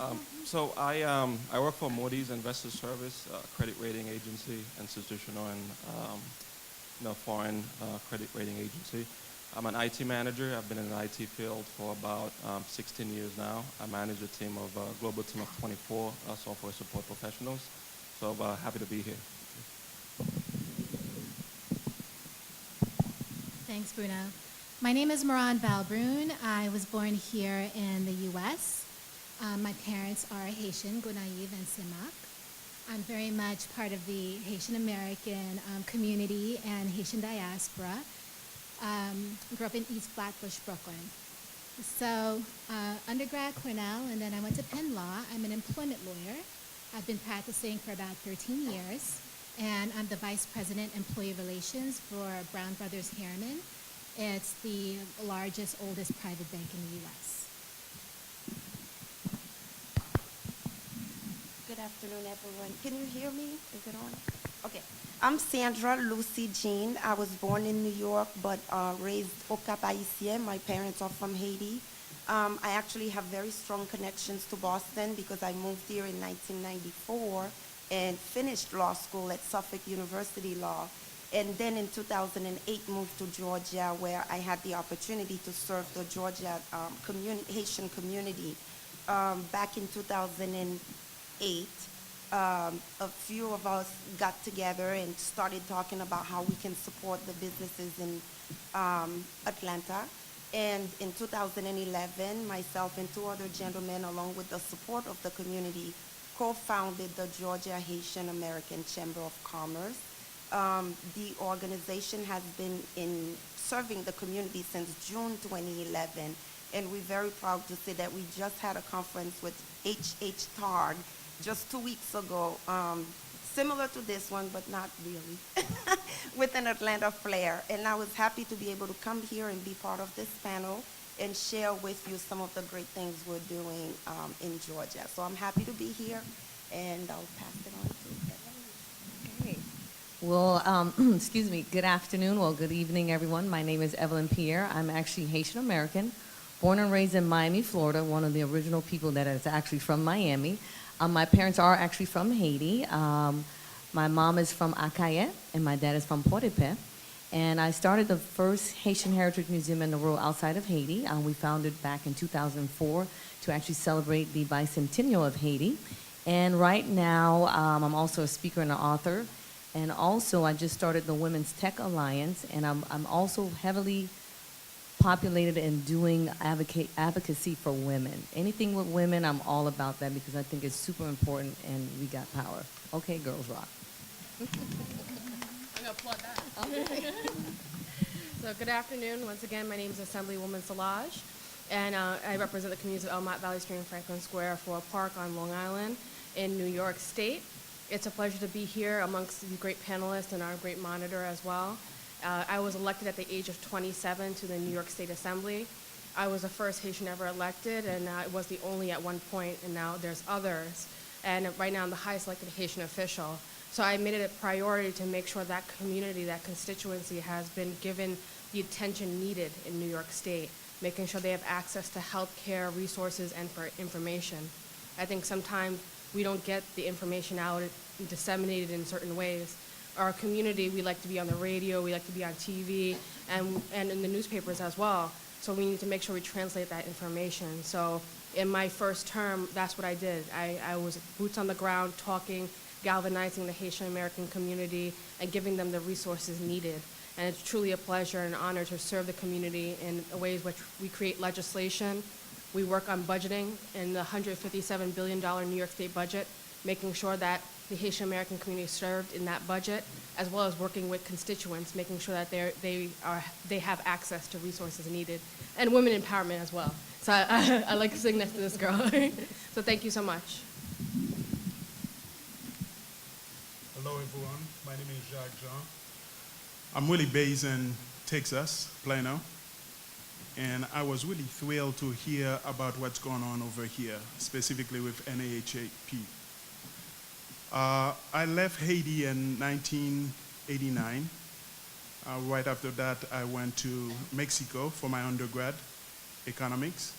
I work for Moody's Investor Service, credit rating agency, institutional and foreign credit rating agency. I'm an IT manager. I've been in the IT field for about 16 years now. I manage a team of global team of 24 software support professionals. So happy to be here. Thanks, Bruno. My name is Mirande Valbrune. I was born here in the U.S. My parents are Haitian, Gonaïve and Semak. I'm very much part of the Haitian-American community and Haitian diaspora. Grew up in East Flatbush, Brooklyn. So undergrad Cornell, and then I went to Penn Law. I'm an employment lawyer. I've been practicing for about 13 years, and I'm the Vice President Employee Relations for Brown Brothers Harriman. It's the largest, oldest private bank in the U.S. Good afternoon, everyone. Can you hear me? Is it on? Okay. I'm Sandra Lucy Jean. I was born in New York, but raised au Cap Haïtien. My parents are from Haiti. I actually have very strong connections to Boston because I moved here in 1994 and finished law school at Suffolk University Law. And then in 2008 moved to Georgia, where I had the opportunity to serve the Georgia Haitian community. Back in 2008, a few of us got together and started talking about how we can support the businesses in Atlanta. And in 2011, myself and two other gentlemen, along with the support of the community, co-founded the Georgia Haitian-American Chamber of Commerce. The organization has been in serving the community since June 2011, and we're very proud to say that we just had a conference with H.H. Targ just 2 weeks ago, similar to this one, but not really, with an Atlanta flair. And I was happy to be able to come here and be part of this panel and share with you some of the great things we're doing in Georgia. So I'm happy to be here, and I'll pass it on to Eveline. Okay. Well, excuse me, good afternoon, well, good evening, everyone. My name is Eveline Pierre. I'm actually Haitian-American, born and raised in Miami, Florida, one of the original people that is actually from Miami. My parents are actually from Haiti. My mom is from Akaye, and my dad is from Port-au-Prince. And I started the first Haitian Heritage Museum in the world outside of Haiti. We founded back in 2004 to actually celebrate the bicentennial of Haiti. And right now, I'm also a speaker and an author. And also, I just started the Women's Tech Alliance, and I'm also heavily populated in doing advocacy for women. Anything with women, I'm all about that because I think it's super important and we got power. Okay, girls rock. I'm gonna applaud that. Okay. So good afternoon. Once again, my name is Assemblywoman Solages, and I represent the communities of Elmont, Valley Stream, and Franklin Square for a park on Long Island in New York State. It's a pleasure to be here amongst the great panelists and our great monitor as well. I was elected at the age of 27 to the New York State Assembly. I was the first Haitian ever elected, and I was the only at one point, and now there's others. And right now I'm the highest elected Haitian official. So I made it a priority to make sure that community, that constituency has been given the attention needed in New York State, making sure they have access to health care, resources, and for information. I think sometimes we don't get the information out and disseminated in certain ways. Our community, we like to be on the radio, we like to be on TV, and in the newspapers as well. So we need to make sure we translate that information. So in my first term, that's what I did. I was boots on the ground, talking, galvanizing the Haitian-American community, and giving them the resources needed. And it's truly a pleasure and an honor to serve the community in ways which we create legislation. We work on budgeting in the $157 billion New York State budget, making sure that the Haitian-American community is served in that budget, as well as working with constituents, making sure that they have access to resources needed, and women empowerment as well. So I like to sing next to this girl. So thank you so much. Hello, everyone. My name is Jacques-Jean. I'm really based in Texas, Plano, and I was really thrilled to hear about what's going on over here, specifically with NAHP. I left Haiti in 1989. Right after that, I went to Mexico for my undergrad, economics.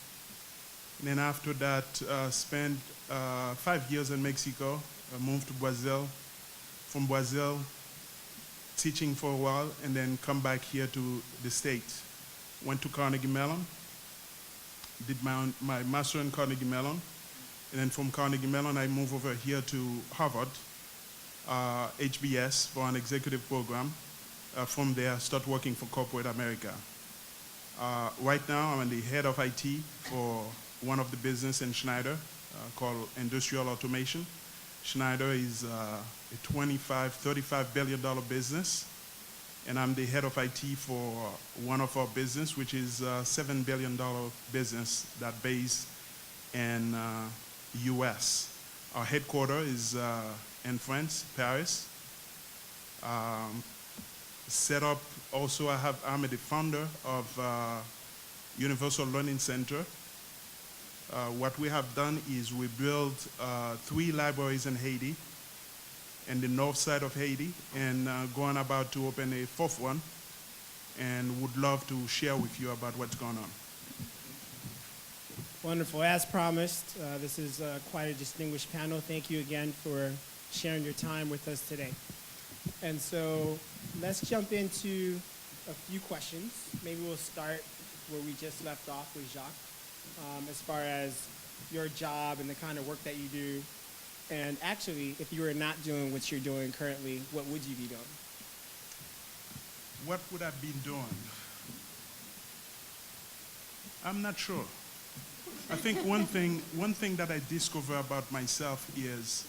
And then after that, spent 5 years in Mexico, moved to Brazil. From Brazil, teaching for a while, and then come back here to the States. Went to Carnegie Mellon, did my master in Carnegie Mellon, and then from Carnegie Mellon, I moved over here to Harvard, HBS, for an executive program. From there, start working for corporate America. Right now, I'm the head of IT for one of the business in Schneider called Industrial Automation. Schneider is a $35 billion business, and I'm the head of IT for one of our business, which is a $7 billion business that based in US. Our headquarters is in France, Paris. Set up also, I'm the founder of Universal Learning Center. What we have done is we built 3 libraries in Haiti, in the north side of Haiti, and going about to open a 4th one, and would love to share with you about what's going on. Wonderful. As promised, this is quite a distinguished panel. Thank you again for sharing your time with us today. And so let's jump into a few questions. Maybe we'll start where we just left off with Jacques, as far as your job and the kind of work that you do. And actually, if you were not doing what you're doing currently, what would you be doing? What would I have been doing? I'm not sure. I think one thing that I discover about myself is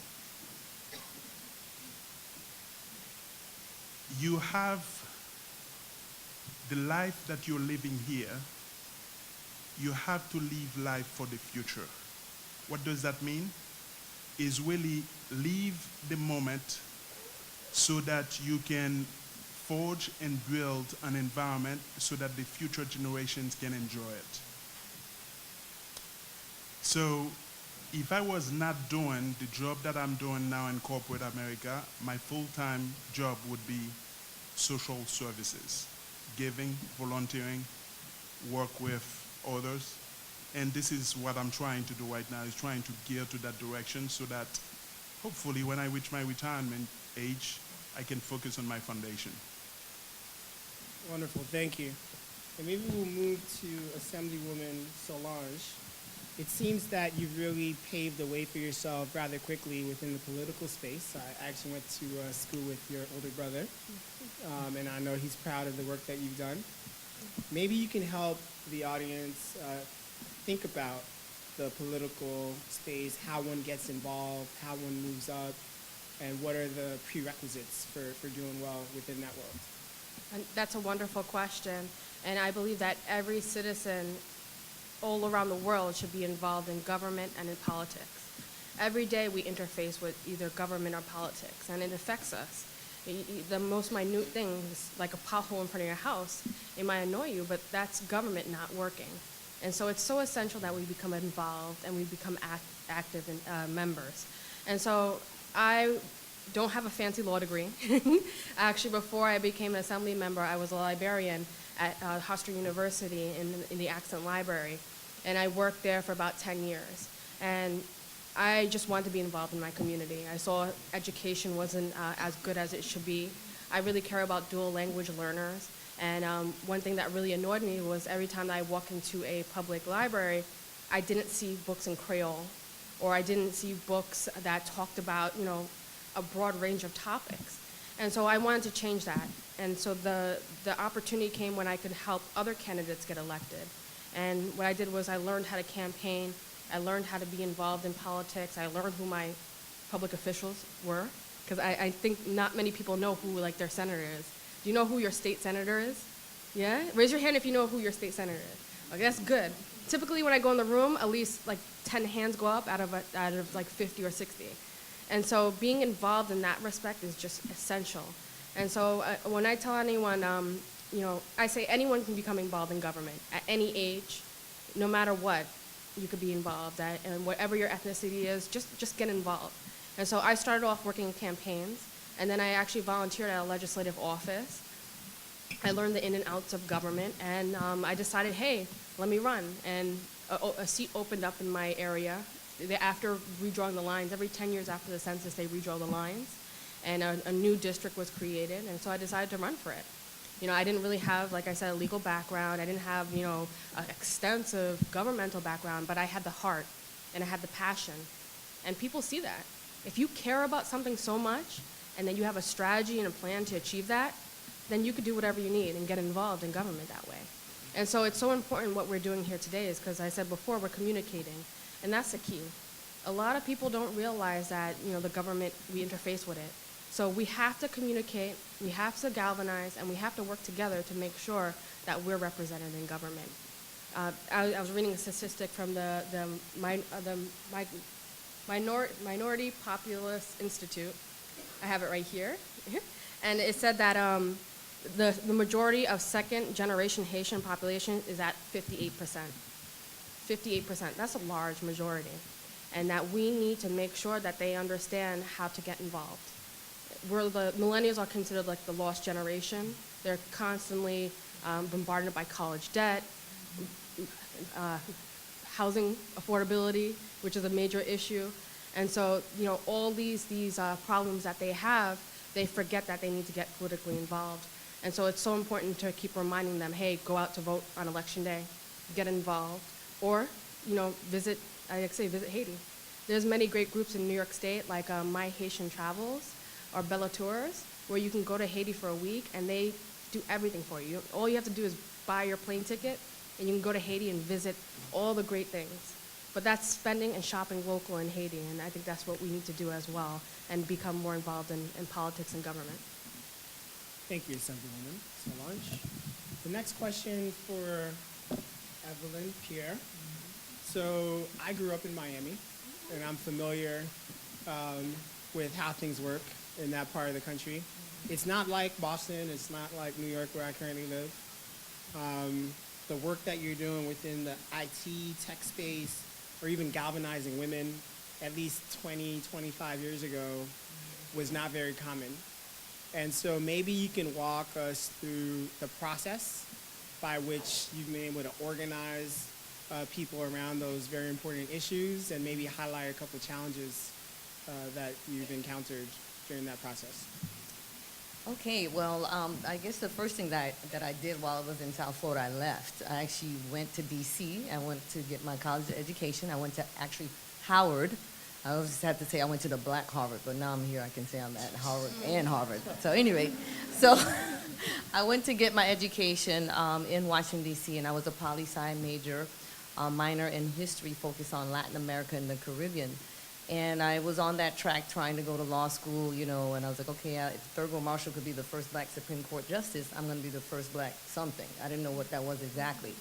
you have the life that you're living here, you have to live life for the future. What does that mean? Is really live the moment so that you can forge and build an environment so that the future generations can enjoy it. So if I was not doing the job that I'm doing now in corporate America, my full-time job would be social services, giving, volunteering, work with others. And this is what I'm trying to do right now, is trying to gear to that direction so that hopefully when I reach my retirement age, I can focus on my foundation. Wonderful, thank you. And maybe we'll move to Assemblywoman Solange. It seems that you've really paved the way for yourself rather quickly within the political space. I actually went to school with your older brother, and I know he's proud of the work that you've done. Maybe you can help the audience think about the political space, how one gets involved, how one moves up, and what are the prerequisites for doing well within that world? And that's a wonderful question, and I believe that every citizen all around the world should be involved in government and in politics. Every day we interface with either government or politics, and it affects us. The most minute things, like a pothole in front of your house, it might annoy you, but that's government not working. And so it's so essential that we become involved and we become active members. And so I don't have a fancy law degree. Actually, before I became an assembly member, I was a librarian at Hofstra University in the Accent Library. And I worked there for about 10 years. And I just wanted to be involved in my community. I saw education wasn't as good as it should be. I really care about dual language learners. And one thing that really annoyed me was every time I walked into a public library, I didn't see books in Creole, or I didn't see books that talked about, a broad range of topics. And so I wanted to change that. And so the opportunity came when I could help other candidates get elected. And what I did was I learned how to campaign, I learned how to be involved in politics, I learned who my public officials were, because I think not many people know who their senator is. Do you know who your state senator is? Yeah? Raise your hand if you know who your state senator is. Okay, that's good. Typically when I go in the room, at least 10 hands go up out of 50 or 60. And so being involved in that respect is just essential. And so when I tell anyone, I say anyone can become involved in government at any age, no matter what, you could be involved at, and whatever your ethnicity is, just get involved. And so I started off working in campaigns, and then I actually volunteered at a legislative office. I learned the in and outs of government, and I decided, hey, let me run. And a seat opened up in my area. After redrawing the lines, every 10 years after the census, they redraw the lines, and a new district was created, and so I decided to run for it. You know, I didn't really have, like I said, a legal background. I didn't have, you know, an extensive governmental background, but I had the heart, and I had the passion, and people see that. If you care about something so much, and then you have a strategy and a plan to achieve that, then you could do whatever you need and get involved in government that way. And so it's so important what we're doing here today is because I said before, we're communicating. And that's the key. A lot of people don't realize that, you know, the government, we interface with it. So we have to communicate, we have to galvanize, and we have to work together to make sure that we're represented in government. I was reading a statistic from the Minority Populist Institute. I have it right here. And it said that the majority of second-generation Haitian population is at 58%. 58%, that's a large majority. And that we need to make sure that they understand how to get involved. The millennials are considered like the lost generation. They're constantly bombarded by college debt, housing affordability, which is a major issue. And so, you know, all these problems that they have, they forget that they need to get politically involved. And so it's so important to keep reminding them, hey, go out to vote on election day, get involved, or, you know, visit Haiti. There's many great groups in New York State, like My Haitian Travels or Bella Tours, where you can go to Haiti for a week and they do everything for you. All you have to do is buy your plane ticket and you can go to Haiti and visit all the great things. But that's spending and shopping local in Haiti, and I think that's what we need to do as well and become more involved in politics and government. Thank you, Assemblywoman Solange. The next question for Eveline, Pierre. So I grew up in Miami, and I'm familiar with how things work in that part of the country. It's not like Boston, it's not like New York where I currently live. The work that you're doing within the IT, tech space, or even galvanizing women at least 20, 25 years ago was not very common. And so maybe you can walk us through the process by which you've been able to organize people around those very important issues and maybe highlight a couple of challenges that you've encountered during that process. Okay, well, I guess the first thing that I did while I was in South Florida, I left. I actually went to D.C. I went to get my college education. I went to actually Howard. I always have to say I went to the black Harvard, but now I'm here, I can say I'm at Howard and Harvard. So anyway, so I went to get my education in Washington, D.C., and I was a poli-sci major, minor in history focused on Latin America and the Caribbean. And I was on that track trying to go to law school, you know, and I was like, okay, if Thurgood Marshall could be the first black Supreme Court justice, I'm going to be the first black something. I didn't know what that was exactly.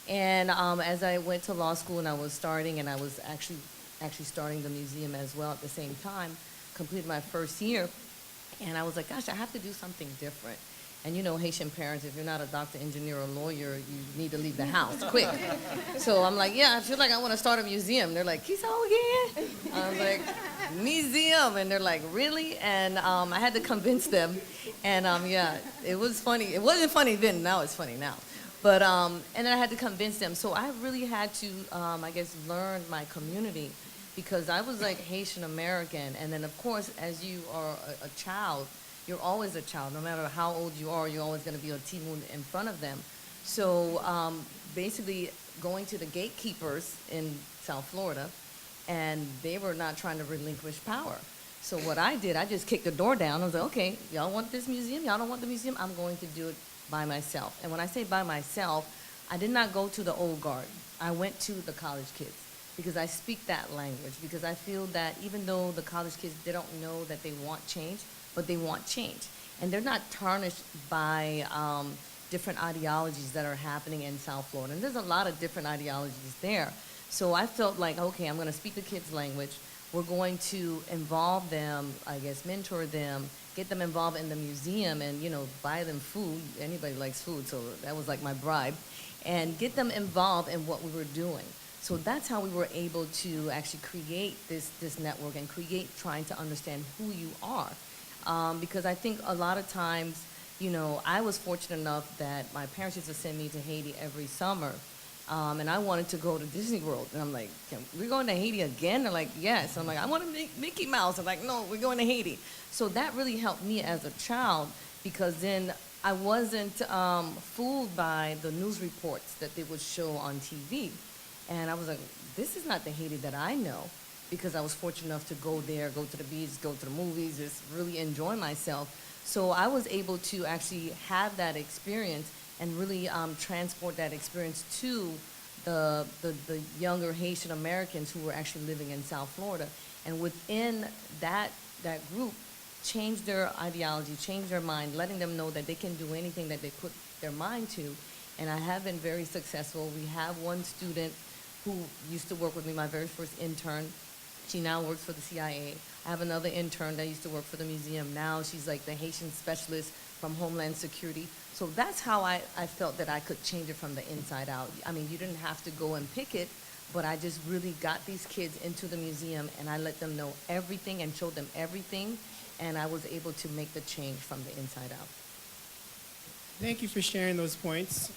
And as I went to law school and I was starting, and I was actually starting the museum as well at the same time, completed my first year, and I was like, gosh, I have to do something different. And you know, Haitian parents, if you're not a doctor, engineer, or lawyer, you need to leave the house quick. So I'm like, yeah, I feel like I want to start a museum. They're like, "Kiss all again?" I was like, museum. And they're like, really? And I had to convince them. And yeah, it was funny. It wasn't funny then, now it's funny now. But, and then I had to convince them. So I really had to, I guess, learn my community, because I was like Haitian-American. And then of course, as you are a child, you're always a child. No matter how old you are, you're always going to be a timun in front of them. So basically going to the gatekeepers in South Florida, and they were not trying to relinquish power. So what I did, I just kicked the door down. I was like, okay, y'all want this museum? Y'all don't want the museum? I'm going to do it by myself. And when I say by myself, I did not go to the old guard. I went to the college kids, because I speak that language, because I feel that even though the college kids, they don't know that they want change, but they want change. And they're not tarnished by different ideologies that are happening in South Florida. And there's a lot of different ideologies there. So I felt like, okay, I'm gonna speak the kids' language. We're going to involve them, I guess, mentor them, get them involved in the museum, and, you know, buy them food. Anybody likes food, so that was like my bribe. And get them involved in what we were doing. So that's how we were able to actually create this network and trying to understand who you are. Because I think a lot of times, you know, I was fortunate enough that my parents used to send me to Haiti every summer. And I wanted to go to Disney World. And I'm like, we're going to Haiti again? They're like, yes. I'm like, I want to make Mickey Mouse. I'm like, no, we're going to Haiti. So that really helped me as a child, because then I wasn't fooled by the news reports that they would show on TV. And I was like, this is not the Haiti that I know, because I was fortunate enough to go there, go to the beach, go to the movies, just really enjoy myself. So I was able to actually have that experience and really transport that experience to the younger Haitian Americans who were actually living in South Florida. And within that group, change their ideology, change their mind, letting them know that they can do anything that they put their mind to. And I have been very successful. We have one student who used to work with me, my very first intern. She now works for the CIA. I have another intern that used to work for the museum. Now she's like the Haitian specialist from Homeland Security. So that's how I felt that I could change it from the inside out. I mean, you didn't have to go and pick it, but I just really got these kids into the museum, and I let them know everything and showed them everything, and I was able to make the change from the inside out. Thank you for sharing those points.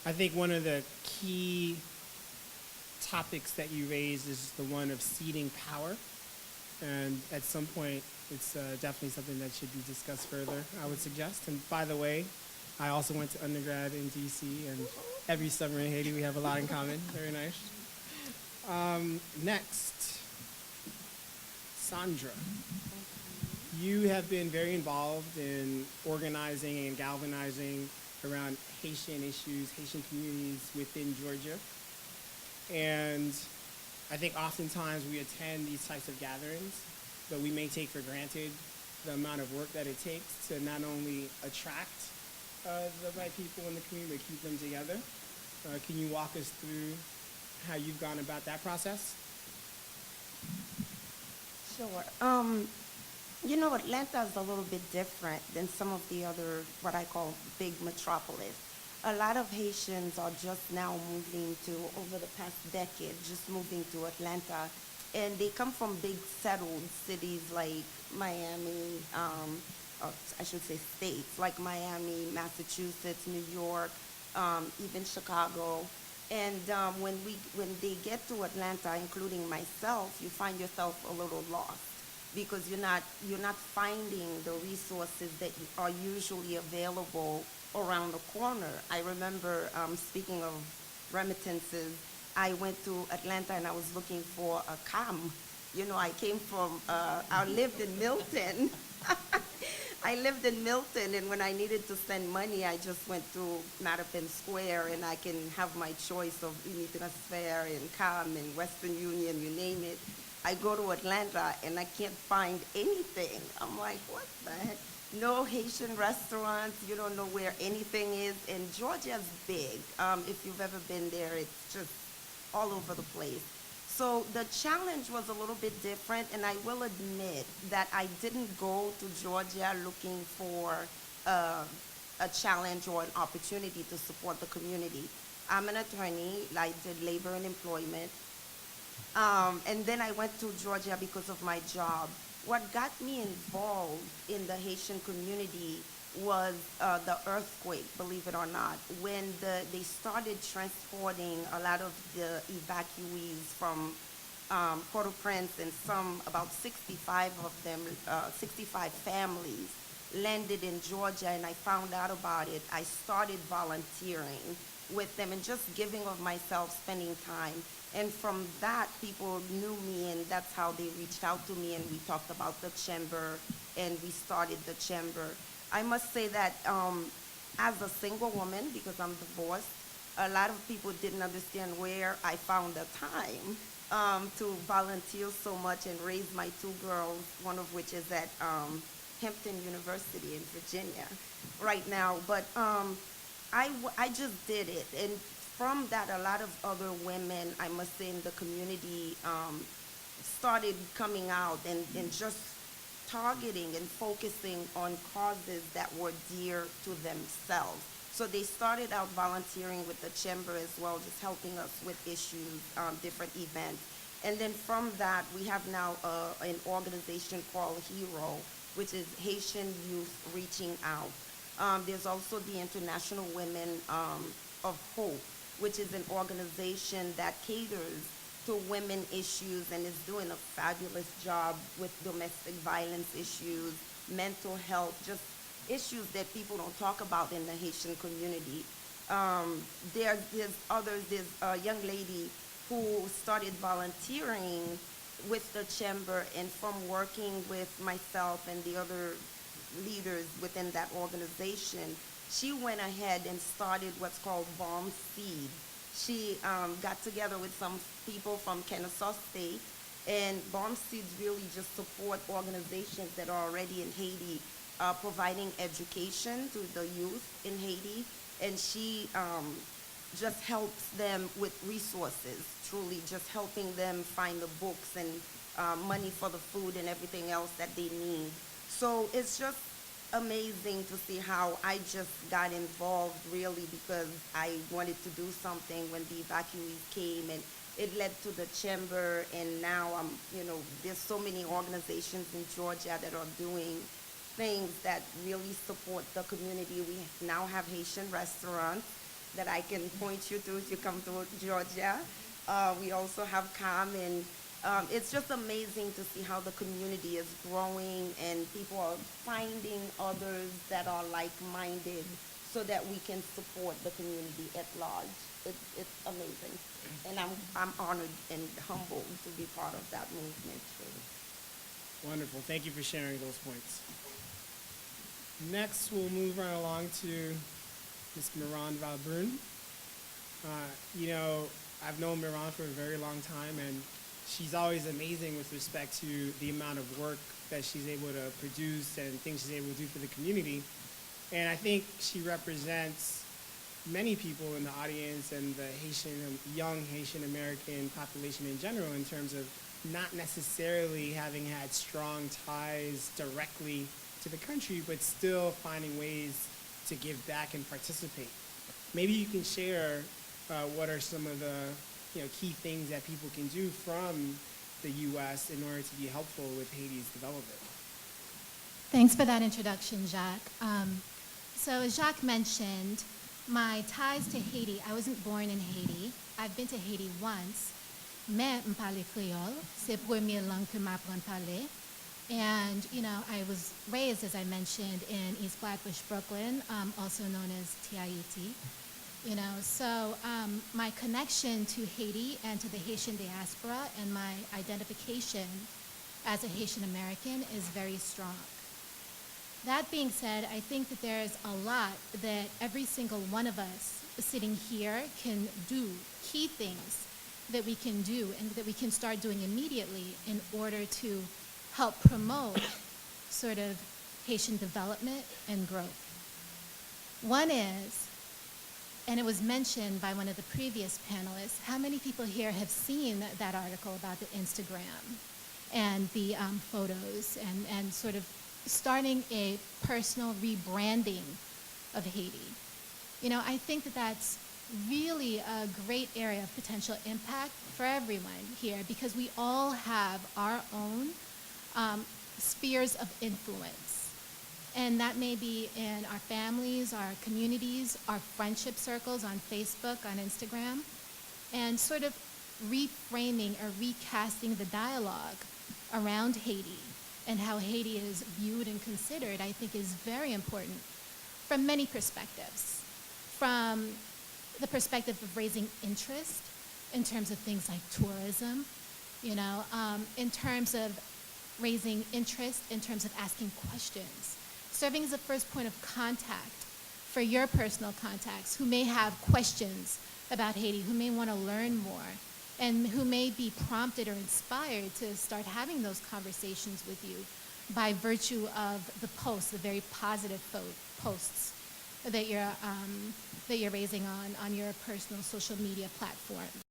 I think one of the key topics that you raised is the one of ceding power. And at some point, it's definitely something that should be discussed further, I would suggest. And by the way, I also went to undergrad in DC, and every summer in Haiti, we have a lot in common. Very nice. Next, Sandra. You have been very involved in organizing and galvanizing around Haitian issues, Haitian communities within Georgia. And I think oftentimes we attend these types of gatherings, but we may take for granted the amount of work that it takes to not only attract the right people in the community, but keep them together. Can you walk us through how you've gone about that process? Sure. You know, Atlanta is a little bit different than some of the other, what I call big metropolis. A lot of Haitians are just now moving to, over the past decade, just moving to Atlanta. And they come from big settled cities like Miami, or I should say states, like Miami, Massachusetts, New York, even Chicago. And when they get to Atlanta, including myself, you find yourself a little lost, because you're not finding the resources that are usually available around the corner. I remember, speaking of remittances, I went to Atlanta and I was looking for a CAM. You know, I came from, I lived in Milton. I lived in Milton, and when I needed to send money, I just went to Mattapan Square, and I can have my choice of Unitransfer and CAM and Western Union, you name it. I go to Atlanta and I can't find anything. I'm like, what the heck? No Haitian restaurants, you don't know where anything is. And Georgia's big. If you've ever been there, it's just all over the place. So the challenge was a little bit different, and I will admit that I didn't go to Georgia looking for a challenge or an opportunity to support the community. I'm an attorney. I did labor and employment. And then I went to Georgia because of my job. What got me involved in the Haitian community was the earthquake, believe it or not, when they started transporting a lot of the evacuees from Port-au-Prince, and about 65 of them, 65 families landed in Georgia, and I found out about it. I started volunteering with them and just giving of myself, spending time. And from that, people knew me, and that's how they reached out to me, and we talked about the chamber, and we started the chamber. I must say that as a single woman, because I'm divorced, a lot of people didn't understand where I found the time to volunteer so much and raise my two girls, one of which is at Hampton University in Virginia right now. But I just did it. And from that, a lot of other women, I must say, in the community started coming out and just targeting and focusing on causes that were dear to themselves. So they started out volunteering with the chamber as well, just helping us with issues, different events. And then from that, we have now an organization called HERO, which is Haitian Youth Reaching Out. There's also the International Women of Hope, which is an organization that caters to women issues and is doing a fabulous job with domestic violence issues, mental health, just issues that people don't talk about in the Haitian community. There's others, there's a young lady who started volunteering with the chamber, and from working with myself and the other leaders within that organization, she went ahead and started what's called Bomb Seed. She got together with some people from Kennesaw State, and Bomb Seeds really just support organizations that are already in Haiti, providing education to the youth in Haiti, and she just helps them with resources, truly just helping them find the books and money for the food and everything else that they need. So it's just amazing to see how I just got involved really because I wanted to do something when the evacuees came, and it led to the chamber, and now there's so many organizations in Georgia that are doing things that really support the community. We now have Haitian restaurants that I can point you to if you come to Georgia. We also have and it's just amazing to see how the community is growing and people are finding others that are like-minded so that we can support the community at large. It's amazing. And I'm honored and humbled to be part of that movement. Wonderful. Thank you for sharing those points. Next, we'll move right along to Ms. Mirande Valbrune. I've known Mirande for a very long time, and she's always amazing with respect to the amount of work that she's able to produce and things she's able to do for the community. And I think she represents many people in the audience and the young Haitian-American population in general in terms of not necessarily having had strong ties directly to the country, but still finding ways to give back and participate. Maybe you can share what are some of the key things that people can do from the U.S. in order to be helpful with Haiti's development. Thanks for that introduction, Jacques. So as Jacques mentioned, my ties to Haiti, I wasn't born in Haiti. I've been to Haiti once, mais je parle créole. C'est la première langue que m'apprends à parler. And, I was raised, as I mentioned, in East Flatbush, Brooklyn, also known as TIET. So my connection to Haiti and to the Haitian diaspora and my identification as a Haitian American is very strong. That being said, I think that there's a lot that every single one of us sitting here can do, key things that we can do and that we can start doing immediately in order to help promote sort of Haitian development and growth. One is, and it was mentioned by one of the previous panelists, how many people here have seen that article about the Instagram and the photos and sort of starting a personal rebranding of Haiti? I think that that's really a great area of potential impact for everyone here because we all have our own spheres of influence. And that may be in our families, our communities, our friendship circles on Facebook, on Instagram, and sort of reframing or recasting the dialogue around Haiti and how Haiti is viewed and considered, I think is very important from many perspectives. From the perspective of raising interest in terms of things like tourism, in terms of raising interest in terms of asking questions, serving as a first point of contact for your personal contacts who may have questions about Haiti, who may want to learn more, and who may be prompted or inspired to start having those conversations with you by virtue of the posts, the very positive posts that you're raising on your personal social media platforms.